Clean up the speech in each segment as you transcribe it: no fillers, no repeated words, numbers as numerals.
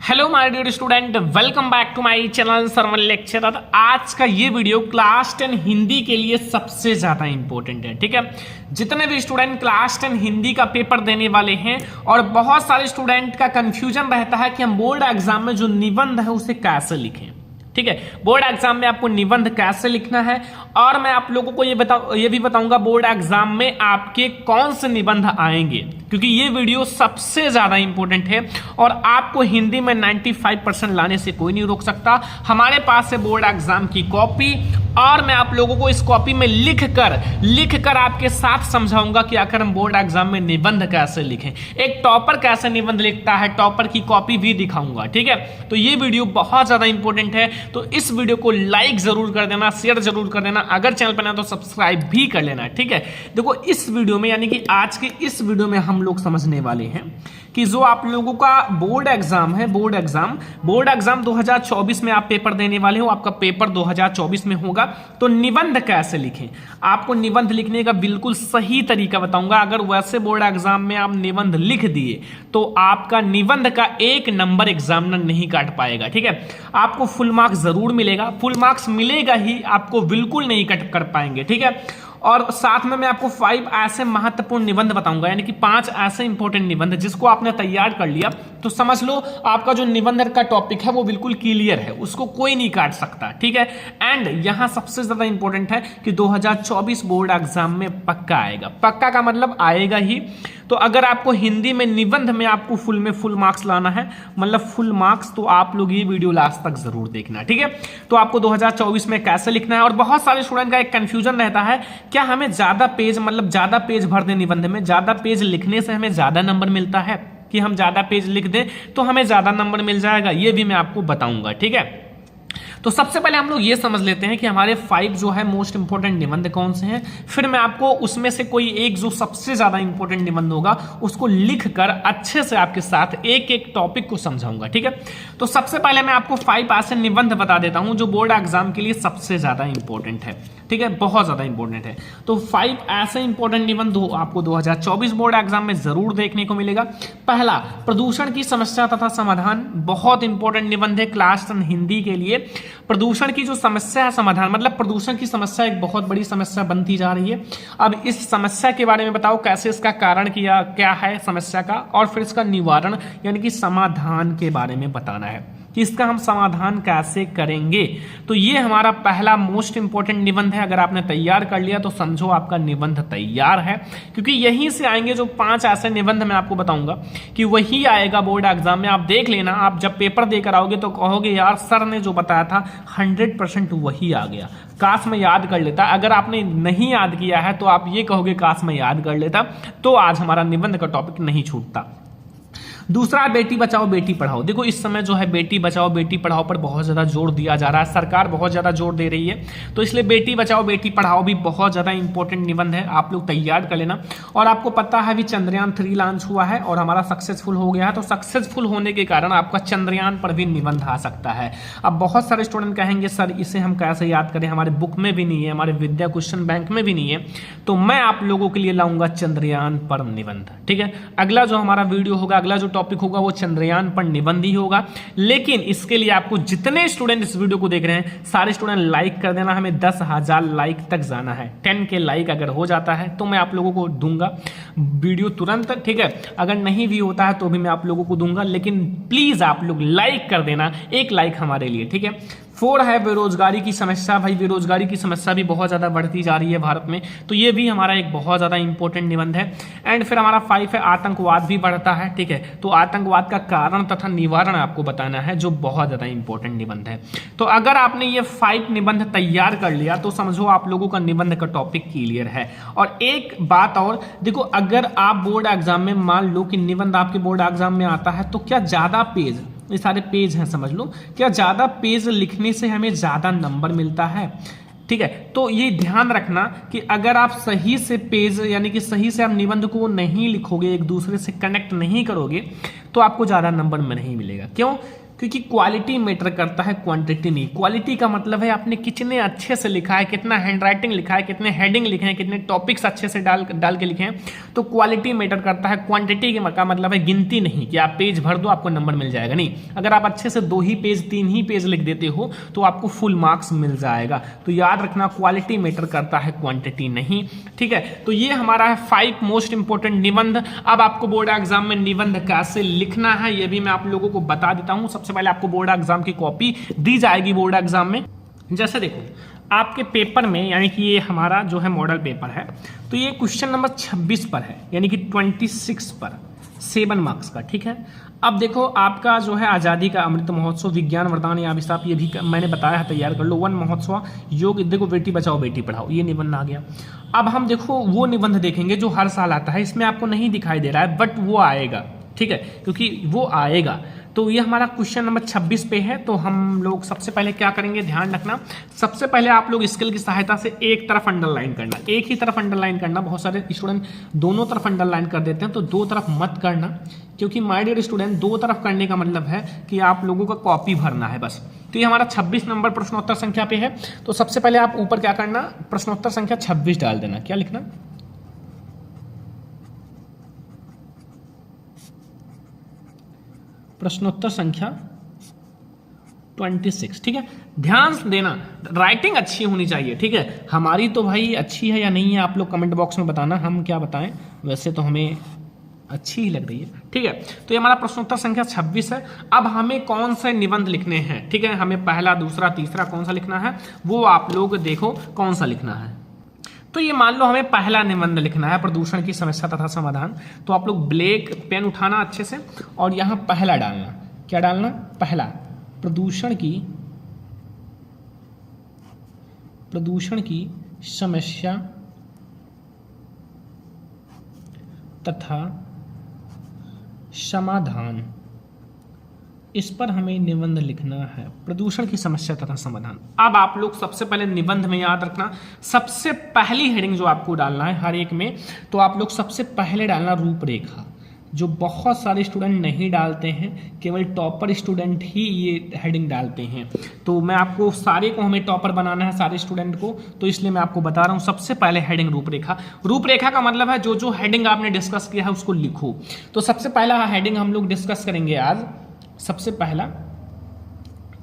Hello my dear student, welcome back to my channel Sarvan lecturer. आज का ये video class 10 Hindi के लिए सबसे ज्यादा इंपॉर्टेंट है। ठीक है, जितने भी स्टूडेंट क्लास 10 हिंदी का पेपर देने वाले हैं और बहुत सारे स्टूडेंट का कंफ्यूजन रहता है कि हम बोर्ड एग्जाम में जो निबंध है उसे कैसे लिखें। ठीक है, बोर्ड एग्जाम में आपको निबंध कैसे लिखना है और मैं आप लोगों को ये भी बताऊंगा बोर्ड एग्जाम में आपके कौन से निबंध आएंगे, क्योंकि ये वीडियो सबसे ज्यादा इंपॉर्टेंट है और आपको हिंदी में 95% लाने से कोई नहीं रोक सकता। हमारे पास है बोर्ड एग्जाम की कॉपी और मैं आप लोगों को इस कॉपी में लिख कर आपके साथ समझाऊंगा कि आखिर हम बोर्ड एग्जाम में निबंध कैसे लिखें, एक टॉपर कैसे निबंध लिखता है, टॉपर की कॉपी भी दिखाऊंगा। ठीक है, तो ये वीडियो बहुत ज्यादा इंपॉर्टेंट है, तो इस वीडियो को लाइक जरूर कर देना, शेयर जरूर कर देना, अगर चैनल पर ना तो सब्सक्राइब भी कर लेना। ठीक है, देखो इस वीडियो में यानी कि आज के इस वीडियो में हम लोग समझने वाले हैं कि जो आप लोगों का बोर्ड एग्जाम है, बोर्ड एग्जाम 2024 में आप पेपर देने वाले हो, आपका पेपर 2024 में होगा, तो निबंध कैसे लिखें। आपको निबंध लिखने का बिल्कुल सही तरीका बताऊंगा। अगर वैसे बोर्ड एग्जाम में आप निबंध लिख दिए तो आपका निबंध का 1 नंबर एग्जामिनर नहीं काट पाएगा। ठीक है, आपको फुल मार्क्स जरूर मिलेगा, फुल मार्क्स मिलेगा ही, आपको बिल्कुल नहीं कट कर पाएंगे। ठीक है, और साथ में मैं आपको 5 ऐसे महत्वपूर्ण निबंध बताऊंगा, यानी कि 5 ऐसे इंपॉर्टेंट निबंध जिसको आपने तैयार कर लिया तो समझ लो आपका जो निबंध का टॉपिक है वो बिल्कुल क्लियर है, उसको कोई नहीं काट सकता। ठीक है, एंड यहां सबसे ज्यादा इंपॉर्टेंट है कि 2024 बोर्ड एग्जाम में पक्का आएगा। पक्का का मतलब आएगा ही। तो अगर आपको हिंदी में निबंध में आपको फुल मार्क्स लाना है, मतलब फुल मार्क्स, तो आप लोग ये वीडियो लास्ट तक जरूर देखना। ठीक है, तो आपको 2024 में कैसे लिखना है। और बहुत सारे स्टूडेंट का एक कंफ्यूजन रहता है, क्या हमें ज्यादा पेज भर दें निबंध में, ज्यादा पेज लिखने से हमें ज्यादा नंबर मिलता है कि हम ज्यादा पेज लिख दें तो हमें ज्यादा नंबर मिल जाएगा, ये भी मैं आपको बताऊंगा। ठीक है, तो सबसे पहले हम लोग ये समझ लेते हैं कि हमारे 5 जो है मोस्ट इंपोर्टेंट निबंध कौन से हैं, फिर मैं आपको उसमें से कोई एक जो सबसे ज्यादा इंपोर्टेंट निबंध होगा उसको लिखकर अच्छे से आपके साथ एक एक टॉपिक को समझाऊंगा। ठीक है, तो सबसे पहले मैं आपको 5 ऐसे निबंध बता देता हूं जो बोर्ड एग्जाम के लिए सबसे ज्यादा इंपॉर्टेंट है। ठीक है, बहुत ज्यादा इंपॉर्टेंट है। तो 5 ऐसे इंपॉर्टेंट निबंध आपको 2024 बोर्ड एग्जाम में जरूर देखने को मिलेगा। पहला, प्रदूषण की समस्या तथा समाधान, बहुत इंपॉर्टेंट निबंध है क्लास 10 हिंदी के लिए। प्रदूषण की जो समस्या है, समाधान मतलब प्रदूषण की समस्या एक बहुत बड़ी समस्या बनती जा रही है। अब इस समस्या के बारे में बताओ, कैसे इसका कारण क्या है समस्या का, और फिर इसका निवारण यानी कि समाधान के बारे में बताना है कि इसका हम समाधान कैसे करेंगे। तो ये हमारा पहला मोस्ट इंपोर्टेंट निबंध है। अगर आपने तैयार कर लिया तो समझो आपका निबंध तैयार है, क्योंकि यहीं से आएंगे जो 5 ऐसे निबंध मैं आपको बताऊंगा कि वही आएगा बोर्ड एग्जाम में। आप देख लेना, आप जब पेपर देकर आओगे तो कहोगे यार सर ने जो बताया था 100% वही आ गया, काश मैं याद कर लेता। अगर आपने नहीं याद किया है तो आप ये कहोगे काश मैं याद कर लेता, तो आज हमारा निबंध का टॉपिक नहीं छूटता। दूसरा, बेटी बचाओ बेटी पढ़ाओ। देखो इस समय जो है बेटी बचाओ बेटी पढ़ाओ पर बहुत ज्यादा जोर दिया जा रहा है, सरकार बहुत ज्यादा जोर दे रही है, तो इसलिए बेटी बचाओ बेटी पढ़ाओ भी बहुत ज्यादा इंपॉर्टेंट निबंध है, आप लोग तैयार कर लेना। और आपको पता है भी चंद्रयान 3 लॉन्च हुआ है और हमारा सक्सेसफुल हो गया है, तो सक्सेसफुल होने के कारण आपका चंद्रयान पर भी निबंध आ सकता है। अब बहुत सारे स्टूडेंट कहेंगे सर इसे हम कैसे याद करें, हमारे बुक में भी नहीं है, हमारे विद्या क्वेश्चन बैंक में भी नहीं है, तो मैं आप लोगों के लिए लाऊंगा चंद्रयान पर निबंध। ठीक है, अगला जो हमारा वीडियो होगा, अगला जो टॉपिक होगा वो चंद्रयान पर निबंध ही होगा। लेकिन इसके लिए आपको जितने स्टूडेंट इस वीडियो को देख रहे हैं सारे स्टूडेंट लाइक कर देना, हमें 10,000 लाइक तक जाना है। 10 के लाइक अगर हो जाता है तो मैं आप लोगों को दूंगा वीडियो तुरंत। ठीक है, अगर नहीं भी होता है तो भी मैं आप लोगों को दूंगा, लेकिन प्लीज आप लोग लाइक कर देना, एक लाइक हमारे लिए। ठीक है, 4 है बेरोजगारी की समस्या। भाई बेरोजगारी की समस्या भी बहुत ज्यादा बढ़ती जा रही है भारत में, तो ये भी हमारा एक बहुत ज्यादा इंपॉर्टेंट निबंध है। एंड फिर हमारा 5 है आतंकवाद भी बढ़ता है। ठीक है, तो आतंकवाद का कारण तथा निवारण आपको बताना है, जो बहुत ज्यादा इंपॉर्टेंट निबंध है। तो अगर आपने ये 5 निबंध तैयार कर लिया तो समझो आप लोगों का निबंध का टॉपिक क्लियर है। और एक बात और देखो, अगर आप बोर्ड एग्जाम में मान लो कि निबंध आपके बोर्ड एग्जाम में आता है, तो क्या ज्यादा पेज, ये सारे पेज हैं समझ लो, क्या ज्यादा पेज लिखने से हमें ज्यादा नंबर मिलता है। ठीक है, तो ये ध्यान रखना कि अगर आप सही से पेज यानी कि सही से आप निबंध को नहीं लिखोगे, एक दूसरे से कनेक्ट नहीं करोगे, तो आपको ज्यादा नंबर में नहीं मिलेगा। क्यों? क्योंकि क्वालिटी मैटर करता है, क्वांटिटी नहीं। क्वालिटी का मतलब है आपने कितने अच्छे से लिखा है, कितना हैंडराइटिंग लिखा है, कितने हेडिंग लिखे हैं, कितने टॉपिक्स अच्छे से डाल के लिखे हैं, तो क्वालिटी मैटर करता है। क्वांटिटी का मतलब है गिनती नहीं कि आप पेज भर दो आपको नंबर मिल जाएगा, नहीं। अगर आप अच्छे से 2 ही पेज 3 ही पेज लिख देते हो तो आपको फुल मार्क्स मिल जाएगा। तो याद रखना, क्वालिटी मैटर करता है, क्वांटिटी नहीं, ठीक है। तो ये हमारा है 5 मोस्ट इंपोर्टेंट निबंध। अब आपको बोर्ड एग्जाम में निबंध कैसे लिखना है ये भी मैं आप लोगों को बता देता हूं। सबसे पहले आपको बोर्ड एग्जाम की कॉपी दी जाएगी बोर्ड एग्जाम में। जैसे देखो आपके पेपर में, यानी कि ये हमारा जो है मॉडल पेपर है, तो ये क्वेश्चन नंबर 26 पर है, यानी कि 26 पर 7 मार्क्स का, ठीक है। अब देखो आपका जो है आज़ादी का अमृत महोत्सव, विज्ञान वरदान या अभिशाप, ये भी मैंने बताया है, तैयार कर लो। वन महोत्सव, योग, देखो बेटी बचाओ बेटी पढ़ाओ, ये निबंध आ गया। अब हम देखो वो निबंध देखेंगे जो हर साल आता है, इसमें आपको नहीं दिखाई दे रहा है बट वो आएगा, ठीक है, क्योंकि वो आएगा। तो ये हमारा क्वेश्चन नंबर 26 पे है। तो हम लोग सबसे पहले क्या करेंगे, ध्यान रखना, सबसे पहले आप लोग स्केल की सहायता से एक तरफ अंडरलाइन करना, एक ही तरफ अंडरलाइन करना। बहुत सारे स्टूडेंट दोनों तरफ अंडरलाइन कर देते हैं, तो 2 तरफ मत करना, क्योंकि माय डियर स्टूडेंट 2 तरफ करने का मतलब है कि आप लोगों का कॉपी भरना है बस। तो ये हमारा 26 नंबर प्रश्नोत्तर संख्या पे है। तो सबसे पहले आप ऊपर क्या करना, प्रश्नोत्तर संख्या 26 डाल देना। क्या लिखना, प्रश्नोत्तर संख्या 26, ठीक है। ध्यान देना, राइटिंग अच्छी होनी चाहिए, ठीक है। हमारी तो भाई अच्छी है या नहीं है आप लोग कमेंट बॉक्स में बताना, हम क्या बताएं, वैसे तो हमें अच्छी ही लग रही है, ठीक है। तो ये हमारा प्रश्नोत्तर संख्या 26 है। अब हमें कौन से निबंध लिखने हैं, ठीक है, हमें पहला, दूसरा, तीसरा कौन सा लिखना है वो आप लोग देखो कौन सा लिखना है। तो ये मान लो हमें पहला निबंध लिखना है, प्रदूषण की समस्या तथा समाधान। तो आप लोग ब्लैक पेन उठाना अच्छे से और यहाँ पहला डालना। क्या डालना, पहला, प्रदूषण की समस्या तथा समाधान, इस पर हमें निबंध लिखना है, प्रदूषण की समस्या तथा समाधान। अब आप लोग सबसे पहले निबंध में याद रखना, सबसे पहली हेडिंग जो आपको डालना है हर एक में, तो आप लोग सबसे पहले डालना रूपरेखा, जो बहुत सारे स्टूडेंट नहीं डालते हैं, केवल टॉपर स्टूडेंट ही ये हेडिंग डालते हैं। तो मैं आपको सारे को हमें टॉपर बनाना है, सारे स्टूडेंट को, तो इसलिए मैं आपको बता रहा हूँ सबसे पहले हेडिंग रूपरेखा। रूपरेखा का मतलब है जो जो हेडिंग आपने डिस्कस किया है उसको लिखो। तो सबसे पहला हेडिंग हम लोग डिस्कस करेंगे आज, सबसे पहला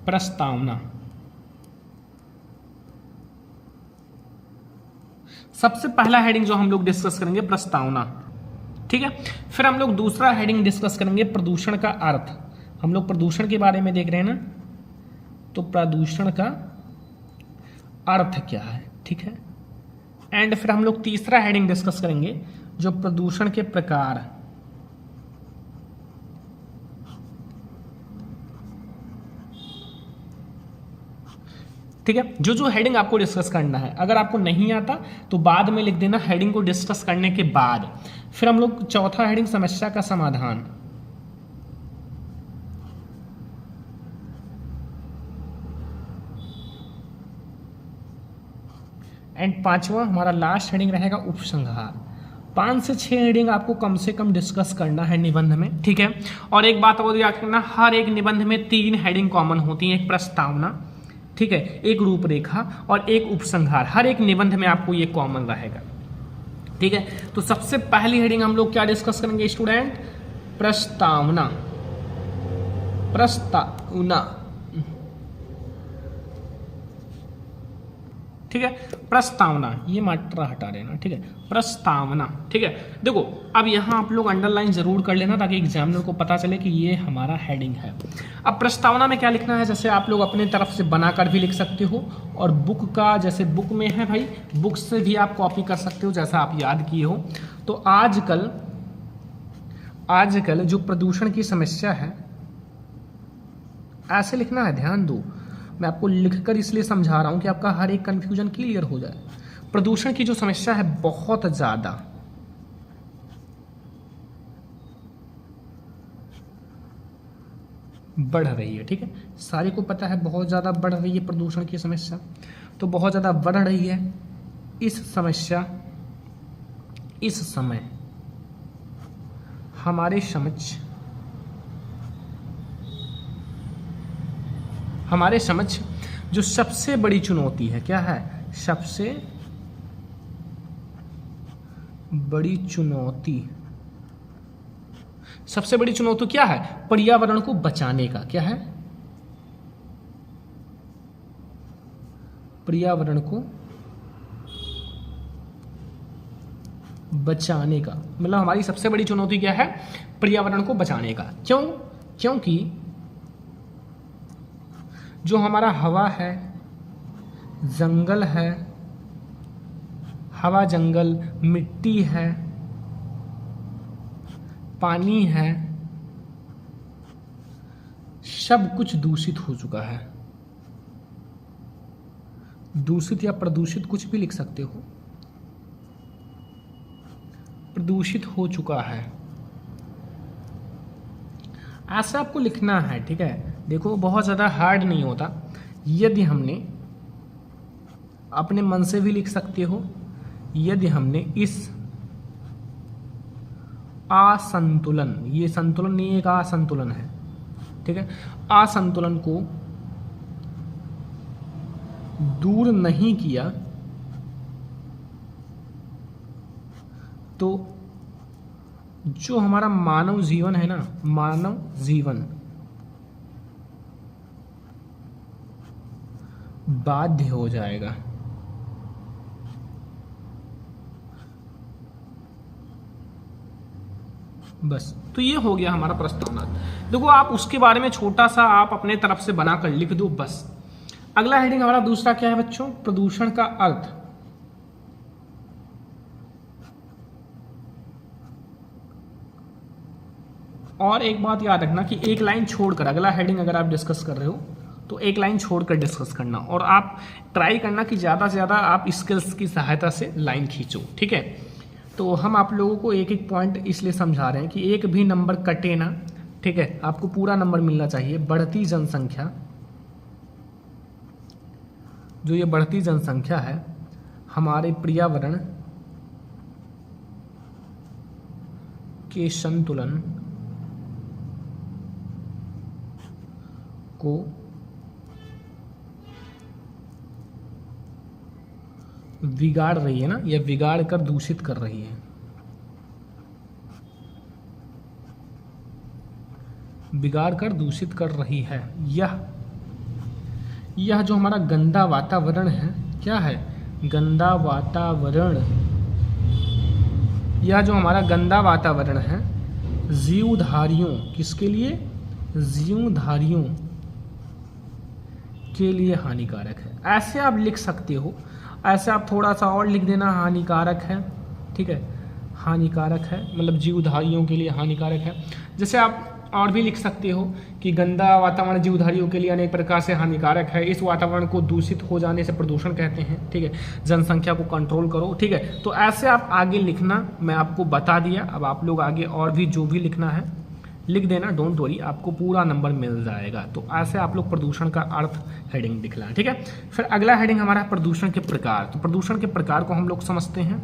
प्रस्तावना। सबसे पहला हेडिंग जो हम लोग डिस्कस करेंगे प्रस्तावना, ठीक है। फिर हम लोग दूसरा हेडिंग डिस्कस करेंगे प्रदूषण का अर्थ। हम लोग प्रदूषण के बारे में देख रहे हैं ना, तो प्रदूषण का अर्थ क्या है, ठीक है। एंड फिर हम लोग तीसरा हेडिंग डिस्कस करेंगे जो प्रदूषण के प्रकार, ठीक है। जो जो हेडिंग आपको डिस्कस करना है, अगर आपको नहीं आता तो बाद में लिख देना हेडिंग को डिस्कस करने के बाद। फिर हम लोग चौथा हेडिंग समस्या का समाधान, एंड पांचवा हमारा लास्ट हेडिंग रहेगा उपसंहार। 5 से 6 हेडिंग आपको कम से कम डिस्कस करना है निबंध में, ठीक है। और एक बात और याद रखना, हर एक निबंध में 3 हेडिंग कॉमन होती हैं, एक प्रस्तावना, ठीक है, एक रूपरेखा और एक उपसंहार। हर एक निबंध में आपको ये कॉमन रहेगा, ठीक है। तो सबसे पहली हेडिंग हम लोग क्या डिस्कस करेंगे स्टूडेंट, प्रस्तावना, ठीक है, प्रस्तावना, ये मात्रा हटा देना, ठीक है, प्रस्तावना, ठीक है। देखो अब यहाँ आप लोग अंडरलाइन जरूर कर लेना ताकि एग्जामिनर को पता चले कि ये हमारा हेडिंग है। अब प्रस्तावना में क्या लिखना है, जैसे आप लोग अपने तरफ से बनाकर भी लिख सकते हो, और बुक का, जैसे बुक में है भाई, बुक से भी आप कॉपी कर सकते हो जैसा आप याद किए हो। तो आजकल जो प्रदूषण की समस्या है, ऐसे लिखना है, ध्यान दो, मैं आपको लिखकर इसलिए समझा रहा हूं कि आपका हर एक कंफ्यूजन क्लियर हो जाए। प्रदूषण की जो समस्या है बहुत ज्यादा बढ़ रही है, ठीक है, सारे को पता है बहुत ज्यादा बढ़ रही है प्रदूषण की समस्या, तो बहुत ज्यादा बढ़ रही है। इस समय हमारे समझ हमारे समझ जो सबसे बड़ी चुनौती है, क्या है सबसे बड़ी चुनौती? सबसे बड़ी चुनौती क्या है? पर्यावरण को बचाने का। क्या है? पर्यावरण को बचाने का। मतलब हमारी सबसे बड़ी चुनौती क्या है? पर्यावरण को बचाने का। क्यों? क्योंकि जो हमारा हवा है, जंगल है, हवा जंगल, मिट्टी है, पानी है, सब कुछ दूषित हो चुका है। दूषित या प्रदूषित कुछ भी लिख सकते हो, प्रदूषित हो चुका है, ऐसा आपको लिखना है। ठीक है, देखो बहुत ज़्यादा हार्ड नहीं होता। यदि हमने अपने मन से भी लिख सकते हो, यदि हमने इस असंतुलन, ये संतुलन नहीं एक असंतुलन है, ठीक है, असंतुलन को दूर नहीं किया तो जो हमारा मानव जीवन है ना, मानव जीवन बाध्य हो जाएगा। बस, तो ये हो गया हमारा प्रस्तावनात्मक। देखो आप उसके बारे में छोटा सा आप अपने तरफ से बनाकर लिख दो बस। अगला हेडिंग हमारा दूसरा क्या है बच्चों? प्रदूषण का अर्थ। और एक बात याद रखना कि एक लाइन छोड़कर अगला हेडिंग अगर आप डिस्कस कर रहे हो तो एक लाइन छोड़कर डिस्कस करना, और आप ट्राई करना कि ज़्यादा से ज़्यादा आप स्किल्स की सहायता से लाइन खींचो। ठीक है, तो हम आप लोगों को एक एक पॉइंट इसलिए समझा रहे हैं कि एक भी नंबर कटे ना। ठीक है, आपको पूरा नंबर मिलना चाहिए। बढ़ती जनसंख्या, जो ये बढ़ती जनसंख्या है हमारे पर्यावरण के संतुलन को बिगाड़ रही है ना, या बिगाड़ कर दूषित कर रही है। बिगाड़ कर दूषित कर रही है। यह जो हमारा गंदा वातावरण है, क्या है? गंदा वातावरण। यह जो हमारा गंदा वातावरण है जीवधारियों, किसके लिए? जीवधारियों के लिए हानिकारक है। ऐसे आप लिख सकते हो, ऐसे आप थोड़ा सा और लिख देना, हानिकारक है। ठीक है, हानिकारक है मतलब जीवधारियों के लिए हानिकारक है। जैसे आप और भी लिख सकते हो कि गंदा वातावरण जीवधारियों के लिए अनेक प्रकार से हानिकारक है। इस वातावरण को दूषित हो जाने से प्रदूषण कहते हैं। ठीक है, जनसंख्या को कंट्रोल करो। ठीक है, तो ऐसे आप आगे लिखना, मैं आपको बता दिया। अब आप लोग आगे और भी जो भी लिखना है लिख देना, डोंट वरी, आपको पूरा नंबर मिल जाएगा। तो ऐसे आप लोग प्रदूषण का अर्थ हेडिंग लिखना है। ठीक है, फिर अगला हेडिंग हमारा है प्रदूषण के प्रकार। तो प्रदूषण के प्रकार को हम लोग समझते हैं।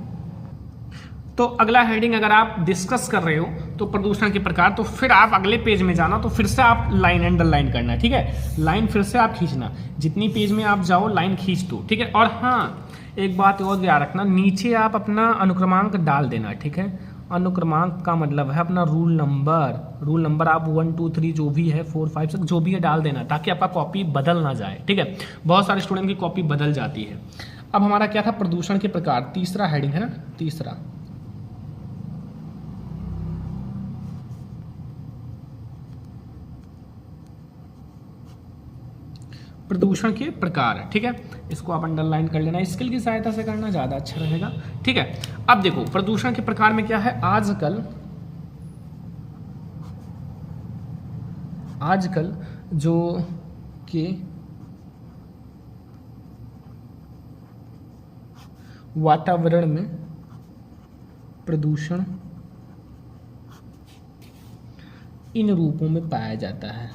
तो अगला हेडिंग अगर आप डिस्कस कर रहे हो तो प्रदूषण के प्रकार, तो फिर आप अगले पेज में जाना, तो फिर से आप लाइन अंडरलाइन करना है। ठीक है, लाइन फिर से आप खींचना, जितनी पेज में आप जाओ लाइन खींच दो। ठीक है, और हाँ एक बात और याद रखना, नीचे आप अपना अनुक्रमांक डाल देना। ठीक है, अनुक्रमांक का मतलब है अपना रूल नंबर आप 1 2 3 जो भी है 4 5 6 जो भी है डाल देना, ताकि आपका कॉपी बदल ना जाए। ठीक है, बहुत सारे स्टूडेंट की कॉपी बदल जाती है। अब हमारा क्या था? प्रदूषण के प्रकार, तीसरा हेडिंग है ना, तीसरा। प्रदूषण के प्रकार। ठीक है, इसको आप अंडरलाइन कर लेना, स्किल की सहायता से करना ज़्यादा अच्छा रहेगा। ठीक है, अब देखो प्रदूषण के प्रकार में क्या है? आजकल जो कि वातावरण में प्रदूषण इन रूपों में पाया जाता है।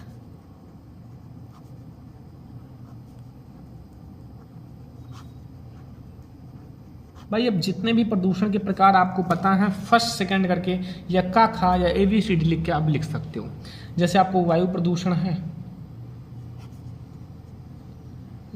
भाई अब जितने भी प्रदूषण के प्रकार आपको पता है, फर्स्ट सेकंड करके या का खा या ABCD लिख के आप लिख सकते हो। जैसे आपको वायु प्रदूषण है,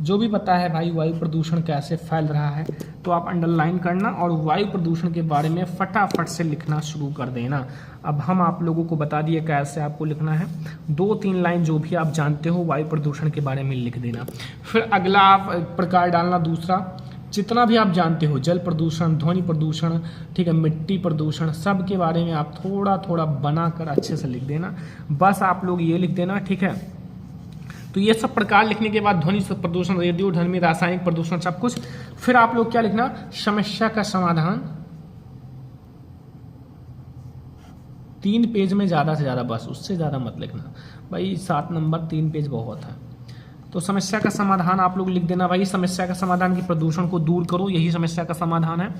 जो भी पता है भाई वायु प्रदूषण कैसे फैल रहा है, तो आप अंडरलाइन करना और वायु प्रदूषण के बारे में फटाफट से लिखना शुरू कर देना। अब हम आप लोगों को बता दिए कैसे आपको लिखना है। 2-3 लाइन जो भी आप जानते हो वायु प्रदूषण के बारे में लिख देना। फिर अगला आप प्रकार डालना दूसरा, जितना भी आप जानते हो, जल प्रदूषण, ध्वनि प्रदूषण, ठीक है, मिट्टी प्रदूषण, सब के बारे में आप थोड़ा थोड़ा बनाकर अच्छे से लिख देना। बस आप लोग ये लिख देना, ठीक है। तो ये सब प्रकार लिखने के बाद ध्वनि प्रदूषण, रेडियो धर्मी, रासायनिक प्रदूषण, सब कुछ। फिर आप लोग क्या लिखना, समस्या का समाधान 3 पेज में ज़्यादा से ज़्यादा, बस उससे ज़्यादा मत लिखना भाई, 7 नंबर 3 पेज बहुत है। तो समस्या का समाधान आप लोग लिख देना भाई, समस्या का समाधान की प्रदूषण को दूर करो, यही समस्या का समाधान है।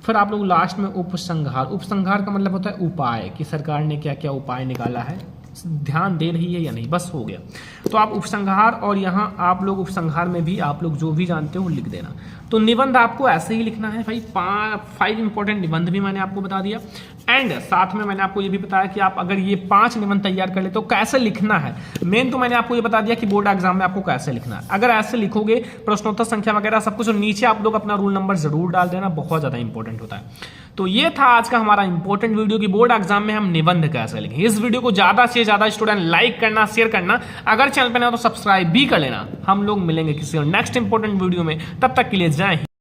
फिर आप लोग लास्ट में उपसंहार, उपसंहार का मतलब होता है उपाय, कि सरकार ने क्या क्या उपाय निकाला है, ध्यान दे रही है या नहीं, बस हो गया। तो आप उपसंहार, और यहाँ आप लोग उपसंहार में भी आप लोग जो भी जानते हो लिख देना। तो निबंध आपको ऐसे ही लिखना है भाई, 5 इंपॉर्टेंट निबंध भी मैंने आपको बता दिया, एंड साथ में मैंने आपको ये भी बताया कि आप अगर ये 5 निबंध तैयार कर ले तो कैसे लिखना है। मेन तो मैंने आपको ये बता दिया कि बोर्ड एग्जाम में आपको कैसे लिखना है। अगर ऐसे लिखोगे, प्रश्नोत्तर संख्या वगैरह सब कुछ, और नीचे आप लोग अपना रोल नंबर जरूर डाल देना, बहुत ज्यादा इंपॉर्टेंट होता है। तो ये था आज का हमारा इंपॉर्टेंट वीडियो कि बोर्ड एग्जाम में हम निबंध कैसे लिखें। इस वीडियो को ज्यादा से ज्यादा स्टूडेंट लाइक करना, शेयर करना, अगर चैनल पर नया हो तो सब्सक्राइब भी कर लेना। हम लोग मिलेंगे किसी और नेक्स्ट इंपॉर्टेंट वीडियो में, तब तक के लिए जय हिंद।